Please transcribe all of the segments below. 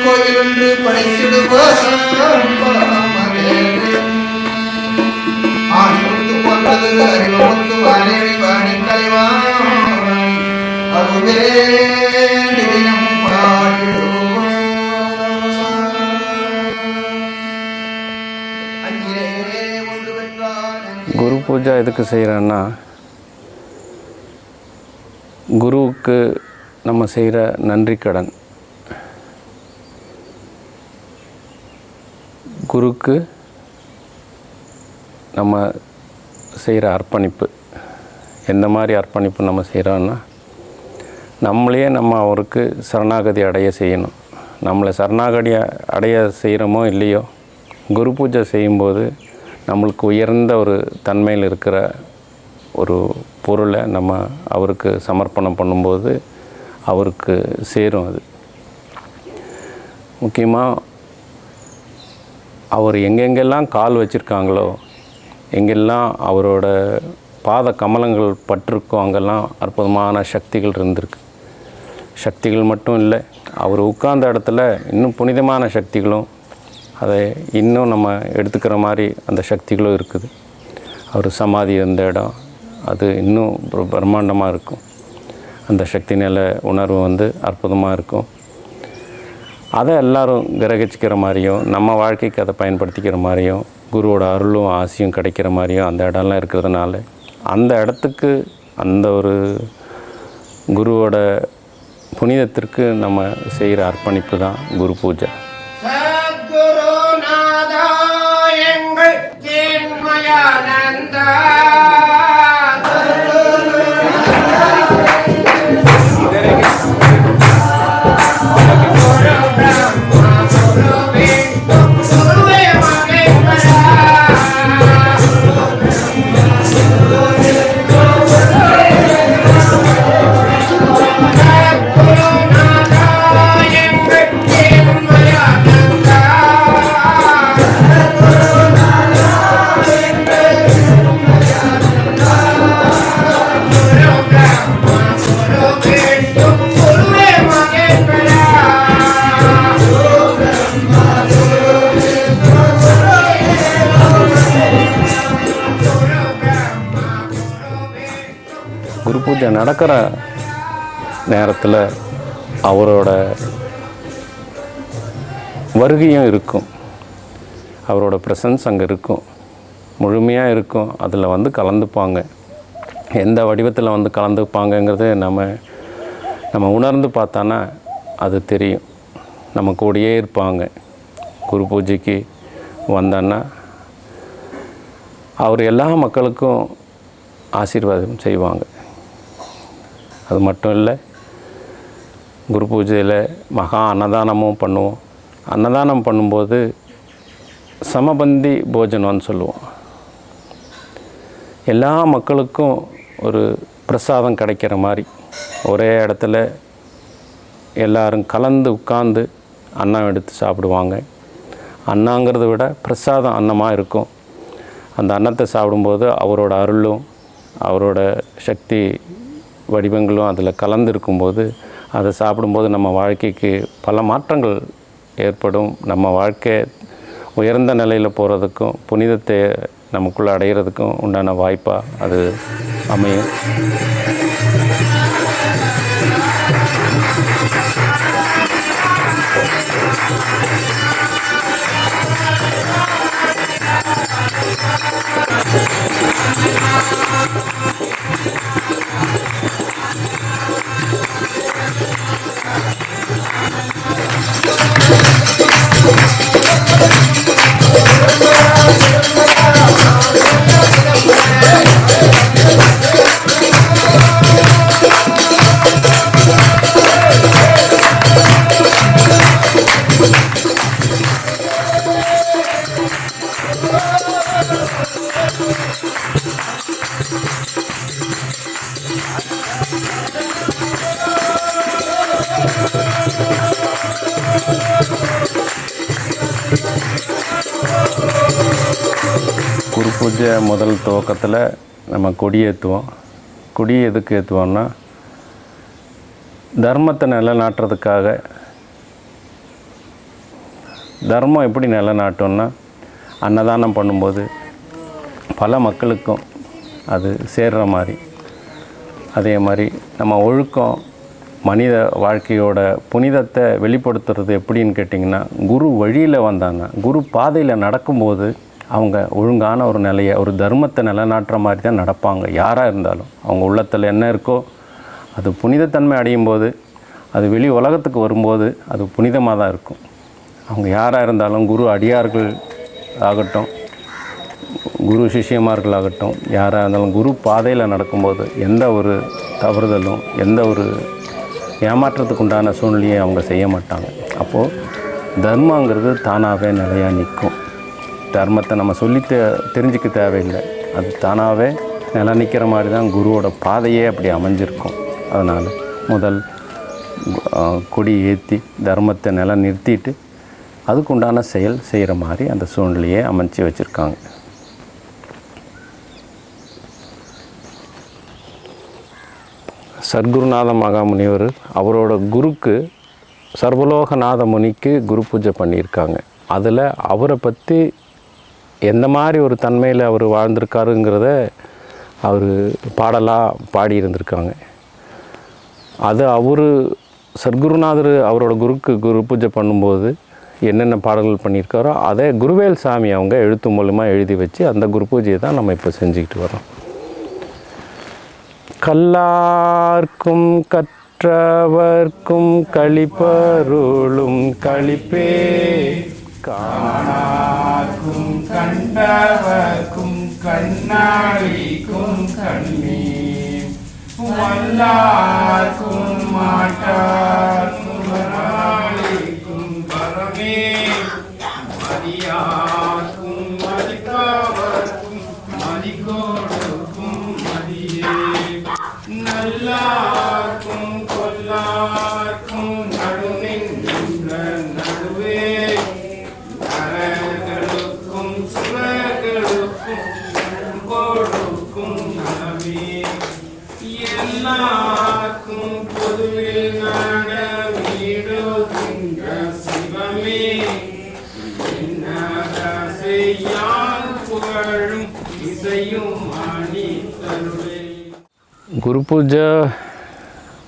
கோயிலொன்று படைச்சிடுவார் ஆணிமுத்து போன்றது அறிவமுத்து வானேடி வாணி கலைவாணி அருளே தினம் பாடிடுவோம். குரு பூஜை எதுக்கு செய்கிறோன்னா, குருவுக்கு நம்ம செய்கிற நன்றி கடன், குருக்கு நம்ம செய்கிற அர்ப்பணிப்பு. எந்த மாதிரி அர்ப்பணிப்பு நம்ம செய்கிறோன்னா, நம்மளையே நம்ம அவருக்கு சரணாகதி அடைய செய்யணும். நம்மளை சரணாகதி அடைய செய்கிறோமோ இல்லையோ, குரு பூஜை செய்யும்போது நம்மளுக்கு உயர்ந்த ஒரு தன்மையில் இருக்கிற ஒரு பொருளை நம்ம அவருக்கு சமர்ப்பணம் பண்ணும்போது அவருக்கு சேரும். அது முக்கியமாக அவர் எங்கெங்கெல்லாம் கால் வச்சுருக்காங்களோ, எங்கெல்லாம் அவரோட பாத கமலங்கள் பட்டிருக்கோ, அங்கெல்லாம் அற்புதமான சக்திகள் இருந்திருக்கு. சக்திகள் மட்டும் இல்லை, அவர் உட்கார்ந்த இடத்துல இன்னும் புனிதமான சக்திகளும், அதை இன்னும் நம்ம எடுத்துக்கிற மாதிரி அந்த சக்திகளும் இருக்குது. அவர் சமாதி இருந்த இடம் அது இன்னும் பிரம்மாண்டமாக இருக்கும். அந்த சக்தி நில உணர்வு அற்புதமாக இருக்கும். அதை எல்லோரும் கிரகிச்சிக்கிற மாதிரியும், நம்ம வாழ்க்கைக்கு அதை பயன்படுத்திக்கிற மாதிரியும், குருவோட அருளும் ஆசையும் கிடைக்கிற மாதிரியும் அந்த இடம்லாம் இருக்கிறதுனால, அந்த இடத்துக்கு அந்த ஒரு குருவோட புனிதத்திற்கு நம்ம செய்கிற அர்ப்பணிப்பு தான் குரு பூஜை. குரு பூஜை நடக்கிற நேரத்தில் அவரோட வருகையும் இருக்கும், அவரோட ப்ரெசன்ஸ் அங்கே இருக்கும், முழுமையாக இருக்கும். அதில் கலந்துப்பாங்க. எந்த வடிவத்தில் கலந்துப்பாங்கங்கிறது நம்ம உணர்ந்து பார்த்தானா அது தெரியும். நம்ம கூடயே இருப்பாங்க. குரு பூஜைக்கு வந்தான்னா அவர் எல்லா மக்களுக்கும் ஆசீர்வாதம் செய்வாங்க. அது மட்டும் இல்லை, குரு பூஜையில் மகா அன்னதானமும் பண்ணுவோம். அன்னதானம் பண்ணும்போது சமபந்தி போஜனம்னு சொல்லுவோம். எல்லா மக்களுக்கும் ஒரு பிரசாதம் கிடைக்கிற மாதிரி ஒரே இடத்துல எல்லோரும் கலந்து உட்கார்ந்து அன்னம் எடுத்து சாப்பிடுவாங்க. அன்னங்கிறத விட பிரசாதம் அன்னமாக இருக்கும். அந்த அன்னத்தை சாப்பிடும்போது அவரோட அருளும் அவரோட சக்தி வடிவங்களும் அதில் கலந்துருக்கும்போது, அதை சாப்பிடும்போது நம்ம வாழ்க்கைக்கு பல மாற்றங்கள் ஏற்படும். நம்ம வாழ்க்கை உயர்ந்த நிலையில் போகிறதுக்கும் புனிதத்தை நமக்குள்ளே அடைகிறதுக்கும் உண்டான வாய்ப்பாக அது அமையும். குரு பூஜை முதல் துவக்கத்தில் நம்ம கொடி ஏற்றுவோம். கொடி எதுக்கு ஏற்றுவோம்னா தர்மத்தை நிலைநாட்டுறதுக்காக. தர்மம் எப்படி நிலைநாட்டோம்னா அன்னதானம் பண்ணும்போது பல மக்களுக்கும் அது சேர்கிற மாதிரி. அதே மாதிரி நம்ம ஒழுக்கம் மனித வாழ்க்கையோட புனிதத்தை வெளிப்படுத்துறது எப்படின்னு கேட்டிங்கன்னா, குரு வழியில் வந்தாங்கன்னா, குரு பாதையில் நடக்கும்போது அவங்க ஒழுங்கான ஒரு நிலையை, ஒரு தர்மத்தை நிலைநாட்டுற மாதிரி தான் நடப்பாங்க. யாராக இருந்தாலும் அவங்க உள்ளத்தில் என்ன இருக்கோ அது புனிதத்தன்மை அடையும் போது, அது வெளி உலகத்துக்கு வரும்போது அது புனிதமாக தான் இருக்கும். அவங்க யாராக இருந்தாலும், குரு அடியார்கள் ஆகட்டும், குரு சிஷ்யமார்கள் ஆகட்டும், யாராக இருந்தாலும் குரு பாதையில் நடக்கும்போது எந்த ஒரு தவறுதலும், எந்த ஒரு ஏமாற்றத்துக்கு உண்டான சூழ்நிலையை அவங்க செய்ய மாட்டாங்க. அப்போது தர்மங்கிறது தானாகவே நிலையாக நிற்கும். தர்மத்தை நம்ம சொல்லி தெரிஞ்சிக்க தேவையில்லை, அது தானாகவே நிலை நிற்கிற மாதிரி தான் குருவோட பாதையே அப்படி அமைஞ்சிருக்கும். அதனால் முதல் கொடி ஏற்றி தர்மத்தை நிலை நிறுத்திட்டு அதுக்குண்டான செயல் செய்கிற மாதிரி அந்த சூழ்நிலையை அமைச்சு வச்சுருக்காங்க. சர்க்குருநாத மகாமுனிவர் அவரோட குருக்கு சர்வலோகநாத முனிக்கு குரு பூஜை பண்ணியிருக்காங்க. அதில் அவரை பற்றி எந்த மாதிரி ஒரு தன்மையில் அவர் வாழ்ந்திருக்காருங்கிறத அவர் பாடலாக பாடியிருந்திருக்காங்க. அது அவர் சர்க்குருநாதர் அவரோட குருக்கு குரு பூஜை பண்ணும்போது என்னென்ன பாடல்கள் பண்ணியிருக்காரோ அதை குருவேல் சாமி அவங்க எழுத்து மூலமாக எழுதி வச்சு அந்த குரு பூஜையை தான் நம்ம இப்போ செஞ்சுக்கிட்டு வரோம். கல்லார்க்கும் கற்றவர்க்கும் களிப்பருளும் களிப்பே, காணார்க்கும் கண்டவர்க்கும் கண்ணாடிக்கும் கண்ணீர், வல்லார்க்கும் மாட்டார்க்கும் வராளிக்கும் வரமே, மதியார்க்கும் மதிப்பவர்க்கும் மதிகோடுக்கும் மதியே, நல்லார்க்கும் கொல்லார்க்கும் நடுநின்ற நடுவே, நரகளுக்கும் சுரர்களுக்கும் கொடுக்கும் நலமே, எல்லாருக்கும் பொதுவில் நடவிடுகின்ற சிவமே, செய்யால் புகழும் இசையும் அணி தருளே. குரு பூஜை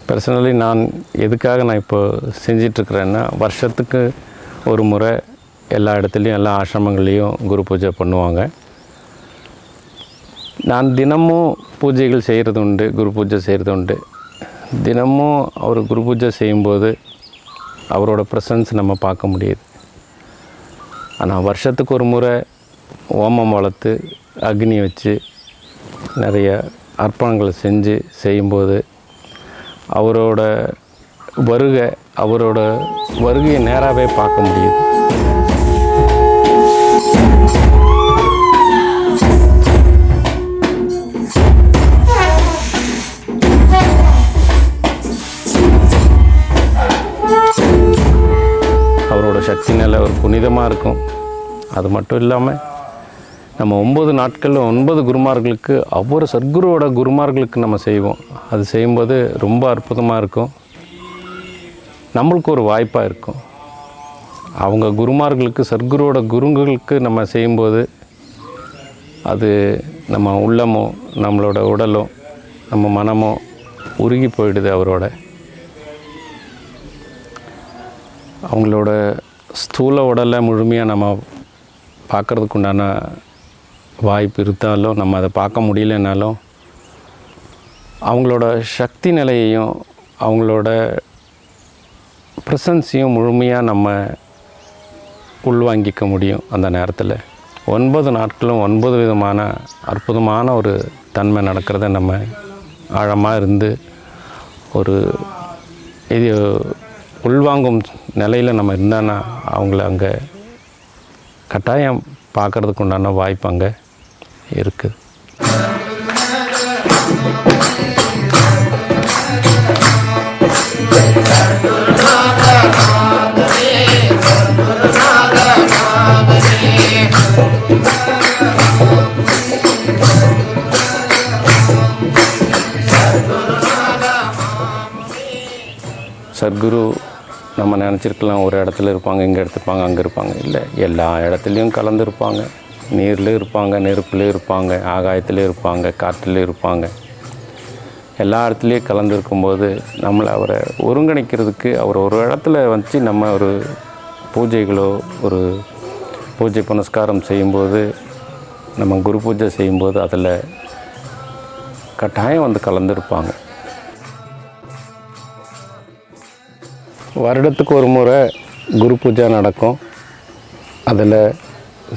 பர்சனலி நான் எதுக்காக இப்போ செஞ்சிட்ருக்கிறேன்னா, வருஷத்துக்கு ஒரு முறை எல்லா இடத்துலையும் எல்லா ஆசிரமங்கள்லேயும் குரு பூஜை பண்ணுவாங்க. நான் தினமும் பூஜைகள் செய்கிறது உண்டு, குரு பூஜை செய்கிறது உண்டு. தினமும் அவர் குரு பூஜை செய்யும்போது அவரோட ப்ரெசன்ஸ் நம்ம பார்க்க முடியுது. ஆனால் வருஷத்துக்கு ஒரு முறை ஓமம் வளர்த்து அக்னி வச்சு நிறைய அர்ப்பணங்களை செஞ்சு செய்யும்போது அவரோட வருகையை நேராகவே பார்க்க முடியுது. அவரோட சக்தி நிலை ஒரு புனிதமாக இருக்கும். அது மட்டும் இல்லாமல் நம்ம 9 நாட்களில் 9 குருமார்களுக்கு ஒவ்வொரு சர்க்குருவோட குருமார்களுக்கு நம்ம செய்வோம். அது செய்யும்போது ரொம்ப அற்புதமாக இருக்கும். நம்மளுக்கு ஒரு வாய்ப்பாக இருக்கும். அவங்க குருமார்களுக்கு சர்க்குருவோட குருங்களுக்கு நம்ம செய்யும்போது அது நம்ம உள்ளமோ நம்மளோட உடலோ நம்ம மனமோ உருகி போயிடுது. அவங்களோட ஸ்தூல உடலை முழுமையாக நம்ம பார்க்குறதுக்கு உண்டான வாய்ப்பு இருந்தாலும், நம்ம அதை பார்க்க முடியலனாலும், அவங்களோட சக்தி நிலையையும் அவங்களோட ப்ரெசன்ஸையும் முழுமையாக நம்ம உள்வாங்கிக்க முடியும். அந்த நேரத்தில் 9 நாட்களும் 9 விதமான அற்புதமான ஒரு தன்மை நடக்கிறத நம்ம ஆழமாக இருந்து ஒரு இது உள்வாங்கும் நிலையில் நம்ம இருந்தான்னா அவங்கள அங்கே கட்டாயம் பார்க்குறதுக்கு உண்டான வாய்ப்பு அங்கே இருக்குது. Hey! சத்குரு நம்ம நினச்சிருக்கலாம் ஒரு இடத்துல இருப்பாங்க, இங்கே எடுத்துருப்பாங்க, அங்கே இருப்பாங்க. இல்லை, எல்லா இடத்துலையும் கலந்துருப்பாங்க. நீர்லேயும் இருப்பாங்க, நெருப்புலேயும் இருப்பாங்க, ஆகாயத்துலேயும் இருப்பாங்க, காற்றுலேயும் இருப்பாங்க. எல்லா இடத்துலையும் கலந்துருக்கும்போது நம்மளை அவரை ஒருங்கிணைக்கிறதுக்கு அவர் ஒரு இடத்துல வச்சு நம்ம ஒரு பூஜைகளோ ஒரு பூஜை புனஸ்காரம் செய்யும்போது, நம்ம குரு பூஜை செய்யும்போது அதில் கட்டாயம் வந்து கலந்துருப்பாங்க. வருடத்துக்கு ஒரு முறை குரு பூஜை நடக்கும். அதில்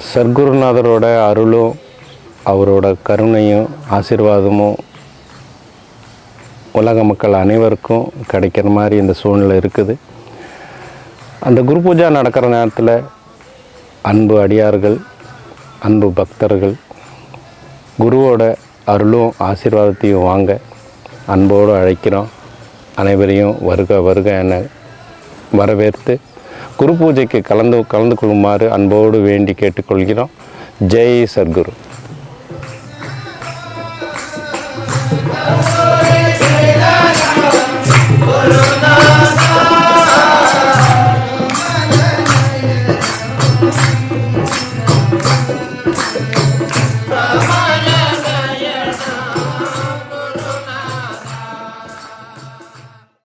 சர்க்குருநாதரோட அருளும் அவரோட கருணையும் ஆசீர்வாதமும் உலக மக்கள் அனைவருக்கும் கிடைக்கிற மாதிரி இந்த சூழ்நிலை இருக்குது. அந்த குரு பூஜை நடக்கிற நேரத்தில் அன்பு அடியார்கள், அன்பு பக்தர்கள் குருவோட அருளும் ஆசீர்வாதத்தையும் வாங்க அன்போடு அழைக்கிறோம். அனைவரையும் வருக வருக என வரவேற்று குரு பூஜைக்கு கலந்து கொள்ளுமாறு அன்போடு வேண்டி கேட்டுக்கொள்கிறோம். ஜெய் சத்குரு.